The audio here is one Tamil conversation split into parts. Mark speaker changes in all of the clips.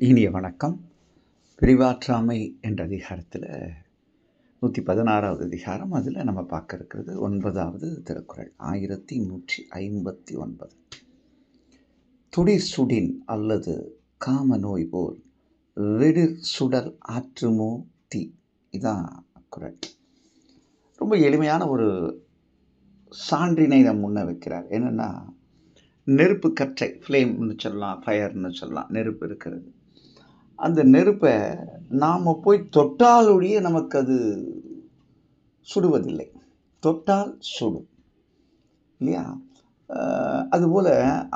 Speaker 1: இனிய வணக்கம். பிரிவாற்றாமை என்ற அதிகாரத்தில் 116வது அதிகாரம். அதில் நம்ம பார்க்க இருக்கிறது 9வது திருக்குறள், 1159. துடிர் சுடின் அல்லது காம நோய் போல் விடிர் சுடல் ஆற்றுமோ தீ. இதான் குறள். ரொம்ப எளிமையான ஒரு சான்றினை நம் முன்ன வைக்கிறார். என்னென்னா, நெருப்பு கற்றை, ஃப்ளேம்னு சொல்லலாம், ஃபயர்னு சொல்லலாம், நெருப்பு இருக்கிறது. அந்த நெருப்பை நாம் போய் தொட்டாலொழிய நமக்கு அது சுடுவதில்லை. தொட்டால் சுடும் இல்லையா? அதுபோல்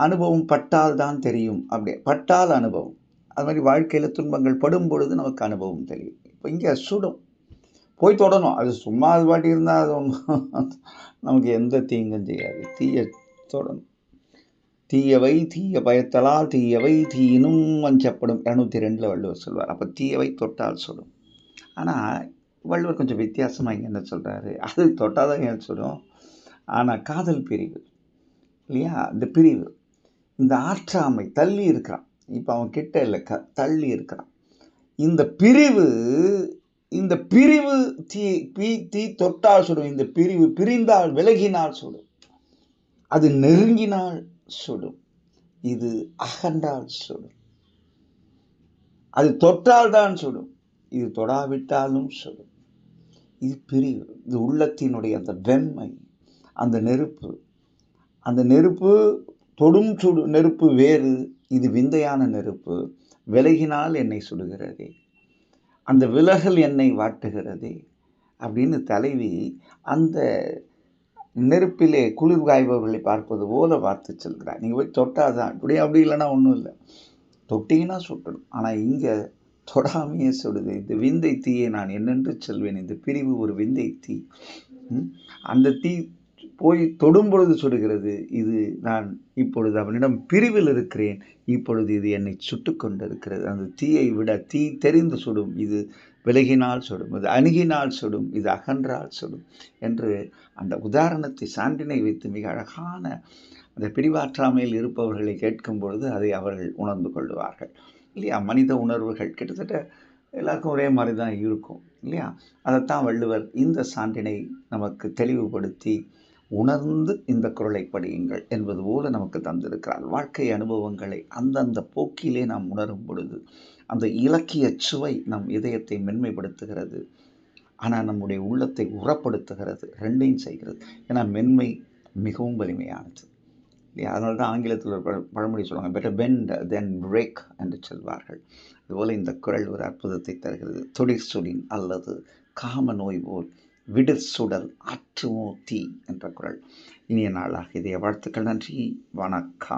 Speaker 1: அனுபவம் பட்டால் தான் தெரியும். அப்படியே பட்டால் அனுபவம். அது மாதிரி வாழ்க்கையில் துன்பங்கள் படும் பொழுது நமக்கு அனுபவம் தெரியும். இப்போ இங்கே சுடும், போய் தொடணும். அது சும்மா அது பாட்டி இருந்தால் அது ஒன்றும் நமக்கு எந்த தீங்கும் செய்யாது. தீய தொடணும். தீயவை தீய பயத்தலால் தீயவை தீயினும் வஞ்சப்படும் 202 வள்ளுவர் சொல்வார். அப்போ தீயவை தொட்டால் சுடும். ஆனால் வள்ளுவர் கொஞ்சம் வித்தியாசமாக இங்கே என்ன சொல்கிறாரு, அது தொட்டால் தான் ஏன் சுடும். ஆனால் காதல் பிரிவு இல்லையா, இந்த பிரிவு, இந்த ஆற்றாமை, தள்ளி இருக்கிறான். இப்போ அவன் கிட்ட இல்லை, தள்ளி இருக்கிறான். இந்த பிரிவு தீ தொட்டால் சுடும். இந்த பிரிவு பிரிந்தால், விலகினால் சுடும். அது நெருங்கினால் சுடும். இது அகன்றால் சுடும். அது தொட்டால் தான் சுடும், இது தொடாவிட்டாலும் சுடும். இது பிரிவு. இது உள்ளத்தினுடைய அந்த வெண்மை, அந்த நெருப்பு. அந்த நெருப்பு தொடும் நெருப்பு வேறு. இது விந்தையான நெருப்பு. விலகினால் என்னை சுடுகிறதே, அந்த விலகல் என்னை வாட்டுகிறதே அப்படின்னு தலைவி அந்த நெருப்பிலே குளிர் காய்பவர்களை பார்ப்பது போல பார்த்து செல்கிறார். நீங்கள் போய் தொட்டாதான் அப்படி இல்லைன்னா ஒன்றும் இல்லை, தொட்டிங்கன்னா சுட்டணும். ஆனால் இங்கே தொடாமையே சுடுது. இந்த விந்தை தீயை நான் என்னென்று சொல்வேன். இந்த பிரிவு ஒரு விந்தை தீ. அந்த தீ போய் தொடும் பொழுது சுடுகிறது. இது நான் இப்பொழுது அவனிடம் பிரிவில் இருக்கிறேன், இப்பொழுது இது என்னை சுட்டு கொண்டு இருக்கிறது. அந்த தீயை விட தீ தெரிந்து சுடும். இது விலகினால் சுடும், இது அணுகினால் சுடும், இது அகன்றால் சுடும் என்று அந்த உதாரணத்தை, சான்றினை வைத்து மிக அழகான அந்த பிரிவாற்றாமையில் இருப்பவர்களை கேட்கும் பொழுது அதை அவர்கள் உணர்ந்து கொள்வார்கள் இல்லையா? மனித உணர்வுகள் கிட்டத்தட்ட எல்லாருக்கும் ஒரே மாதிரி தான் இருக்கும் இல்லையா? அதைத்தான் வள்ளுவர் இந்த சான்றினை நமக்கு தெளிவுபடுத்தி உணர்ந்து இந்த குறளை படியுங்கள் என்பது போல நமக்கு தந்திருக்கிறார். வாழ்க்கை அனுபவங்களை அந்தந்த போக்கிலே நாம் உணரும் பொழுது அந்த இலக்கிய சுவை நம் இதயத்தை மென்மைப்படுத்துகிறது. ஆனால் நம்முடைய உள்ளத்தை உரப்படுத்துகிறது. ரெண்டையும் செய்கிறது. ஏன்னா மென்மை மிகவும் வலிமையானது இல்லையா? அதனால தான் ஆங்கிலத்தில் ஒரு பழமொழி சொல்லுவாங்க, பெட்டர் பெண்ட் தென் பிரேக் என்று சொல்வார்கள். இதுபோல் இந்த குறள் ஒரு அற்புதத்தை தருகிறது. துடிர் சுடின் அல்லது காம நோய் போல் விடிர் சுடல் ஆற்றுமோ தீ என்ற குறள். இனிய நாளாக இதய வாழ்த்துக்கள். நன்றி, வணக்கம்.